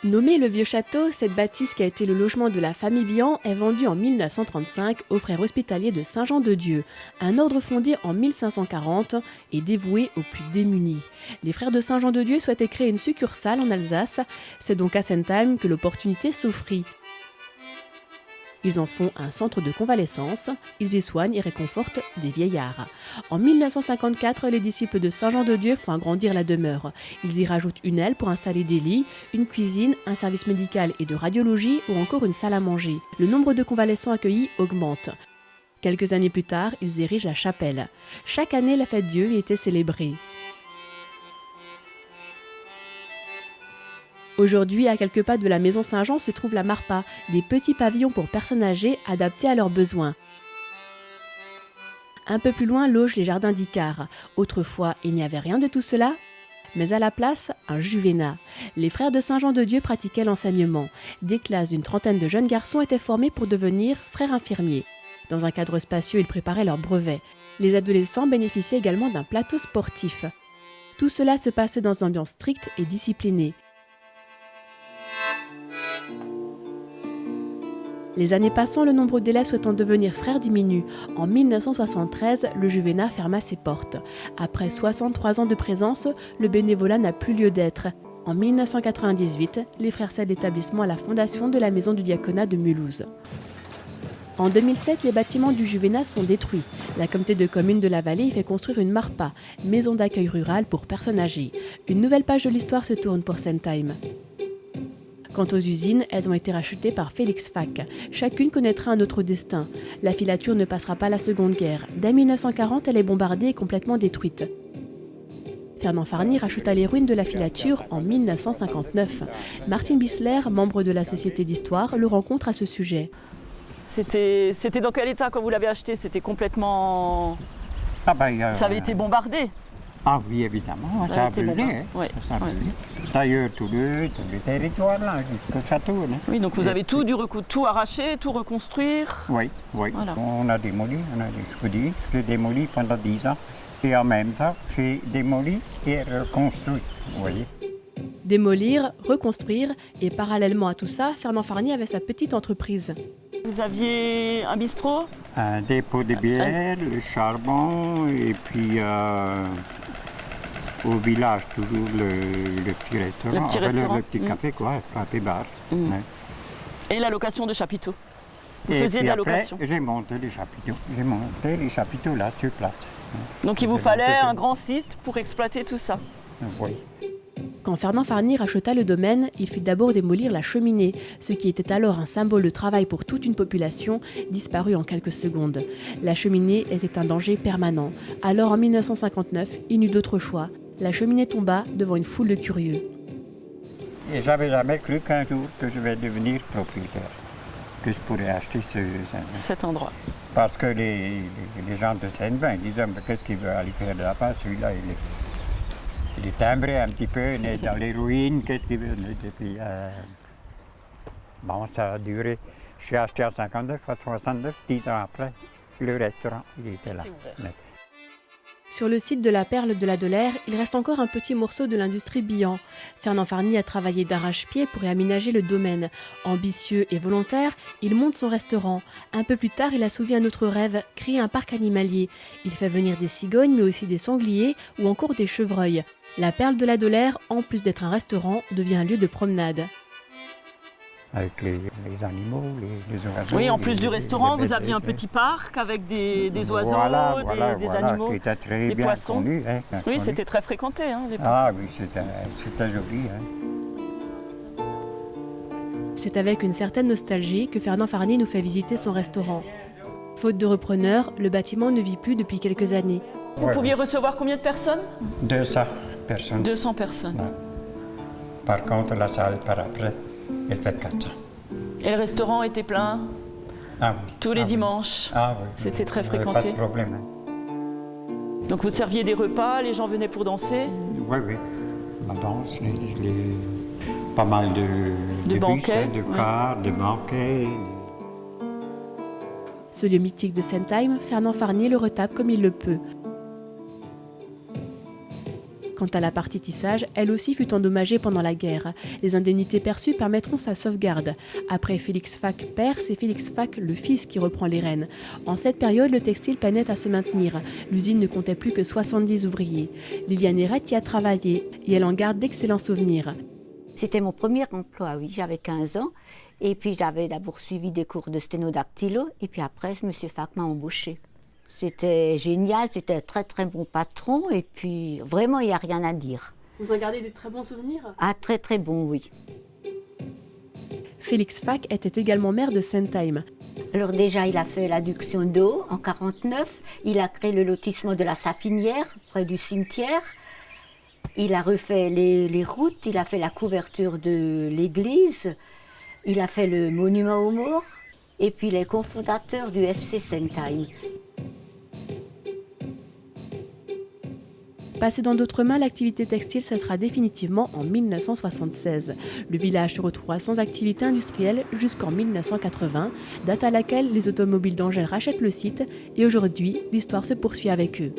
Nommé le Vieux Château, cette bâtisse qui a été le logement de la famille Bihan est vendue en 1935 aux frères hospitaliers de Saint-Jean-de-Dieu, un ordre fondé en 1540 et dévoué aux plus démunis. Les frères de Saint-Jean-de-Dieu souhaitaient créer une succursale en Alsace, c'est donc à Sentheim que l'opportunité s'offrit. Ils en font un centre de convalescence, ils y soignent et réconfortent des vieillards. En 1954, les disciples de Saint-Jean-de-Dieu font agrandir la demeure. Ils y rajoutent une aile pour installer des lits, une cuisine, un service médical et de radiologie ou encore une salle à manger. Le nombre de convalescents accueillis augmente. Quelques années plus tard, ils érigent la chapelle. Chaque année, la fête Dieu y était célébrée. Aujourd'hui, à quelques pas de la maison Saint-Jean se trouve la Marpa, des petits pavillons pour personnes âgées adaptés à leurs besoins. Un peu plus loin logent les jardins d'Icare. Autrefois, il n'y avait rien de tout cela, mais à la place, un juvénat. Les frères de Saint-Jean-de-Dieu pratiquaient l'enseignement. Des classes d'une trentaine de jeunes garçons étaient formés pour devenir frères infirmiers. Dans un cadre spacieux, ils préparaient leurs brevets. Les adolescents bénéficiaient également d'un plateau sportif. Tout cela se passait dans une ambiance stricte et disciplinée. Les années passant, le nombre d'élèves souhaitant devenir frères diminue. En 1973, le juvénat ferma ses portes. Après 63 ans de présence, le bénévolat n'a plus lieu d'être. En 1998, les frères cèdent l'établissement à la fondation de la maison du diaconat de Mulhouse. En 2007, les bâtiments du juvénat sont détruits. La communauté de communes de la vallée y fait construire une MARPA, maison d'accueil rural pour personnes âgées. Une nouvelle page de l'histoire se tourne pour Sentheim. Quant aux usines, elles ont été rachetées par Felix Fack. Chacune connaîtra un autre destin. La filature ne passera pas la Seconde Guerre. Dès 1940, elle est bombardée et complètement détruite. Fernand Farny racheta les ruines de la filature en 1959. Martine Bissler, membre de la Société d'Histoire, le rencontre à ce sujet. C'était dans quel état quand vous l'avez acheté? C'était complètement... Ça avait été bombardé. Ah oui, évidemment, ça a brûlé. Ouais. Ça a brûlé. D'ailleurs, tout le territoire là, jusqu'au château. Hein. Oui, donc vous avez tout tout arraché, tout reconstruire. Oui. Voilà. On a démoli, j'ai démoli pendant 10 ans. Et en même temps, j'ai démoli et reconstruit, vous voyez. Démolir, reconstruire, et parallèlement à tout ça, Fernand Farny avait sa petite entreprise. Vous aviez un bistrot? Un dépôt de bière, le charbon, et puis au village, toujours le petit restaurant. Le petit restaurant. Le petit café, quoi, café-bar. Mm. Ouais. Et la location de chapiteaux. Vous et faisiez puis de la après, location. j'ai monté les chapiteaux. J'ai monté les chapiteaux là, sur place. Donc il vous fallait un grand site pour exploiter tout ça. Oui. Quand Fernand Farny racheta le domaine, il fit d'abord démolir la cheminée, ce qui était alors un symbole de travail pour toute une population, disparut en quelques secondes. La cheminée était un danger permanent. Alors en 1959, il n'eut d'autre choix. La cheminée tomba devant une foule de curieux. Et j'avais jamais cru qu'un jour que je vais devenir propriétaire, que je pourrais acheter cet endroit. Parce que les gens de Sentheim disaient, mais qu'est-ce qu'il veut aller faire de là-bas, celui-là, il est timbré un petit peu, il est dans les ruines, qu'est-ce qu'il veut. Et puis, bon, ça a duré. Je suis acheté en 59, à 69, 10 ans après, le restaurant, il était là. Sur le site de la Perle de la Delaire, il reste encore un petit morceau de l'industrie Bihan. Fernand Farny a travaillé d'arrache-pied pour réaménager le domaine. Ambitieux et volontaire, il monte son restaurant. Un peu plus tard, il a soulevé un autre rêve, créer un parc animalier. Il fait venir des cigognes, mais aussi des sangliers ou encore des chevreuils. La Perle de la Delaire, en plus d'être un restaurant, devient un lieu de promenade. Avec les animaux, les oiseaux. Oui, en plus du restaurant, vous aviez un petit parc avec des oiseaux, des animaux, qui était très des bien poissons. Connu, hein, oui, connu. c'était très fréquenté à l'époque. Ah oui, c'était joli. Hein. C'est avec une certaine nostalgie que Fernand Farny nous fait visiter son restaurant. Faute de repreneur, le bâtiment ne vit plus depuis quelques années. Vous pouviez recevoir combien de personnes? 200 personnes. 200 personnes. Ouais. Par contre, la salle, par après, elle fait 400. Et le restaurant était plein? Ah oui. Tous les dimanches? Ah oui. C'était très Il n'y avait fréquenté? pas de problème. Hein. Donc vous serviez des repas, les gens venaient pour danser? Oui. La danse, pas mal de bus, banquets, de cars, de banquets. Ce lieu mythique de Sentheim, Fernand Farny le retape comme il le peut. Quant à la partie tissage, elle aussi fut endommagée pendant la guerre. Les indemnités perçues permettront sa sauvegarde. Après Félix Fac père, c'est Félix Fac le fils qui reprend les rênes. En cette période, le textile peinait à se maintenir. L'usine ne comptait plus que 70 ouvriers. Liliane Errette y a travaillé et elle en garde d'excellents souvenirs. C'était mon premier emploi, oui, j'avais 15 ans. Et puis j'avais d'abord suivi des cours de sténodactylo et puis après, M. Fac m'a embauchée. C'était génial, c'était un très très bon patron et puis vraiment il n'y a rien à dire. Vous en gardez des très bons souvenirs? Ah, très très bon, oui. Félix Fac était également maire de Sentheim. Alors déjà, il a fait l'adduction d'eau en 1949, il a créé le lotissement de la Sapinière près du cimetière, il a refait les routes, il a fait la couverture de l'église, il a fait le monument aux morts et puis les cofondateurs du FC Sentheim. Passé dans d'autres mains, l'activité textile cessera définitivement en 1976. Le village se retrouvera sans activité industrielle jusqu'en 1980, date à laquelle les automobiles d'Angers rachètent le site et aujourd'hui, l'histoire se poursuit avec eux.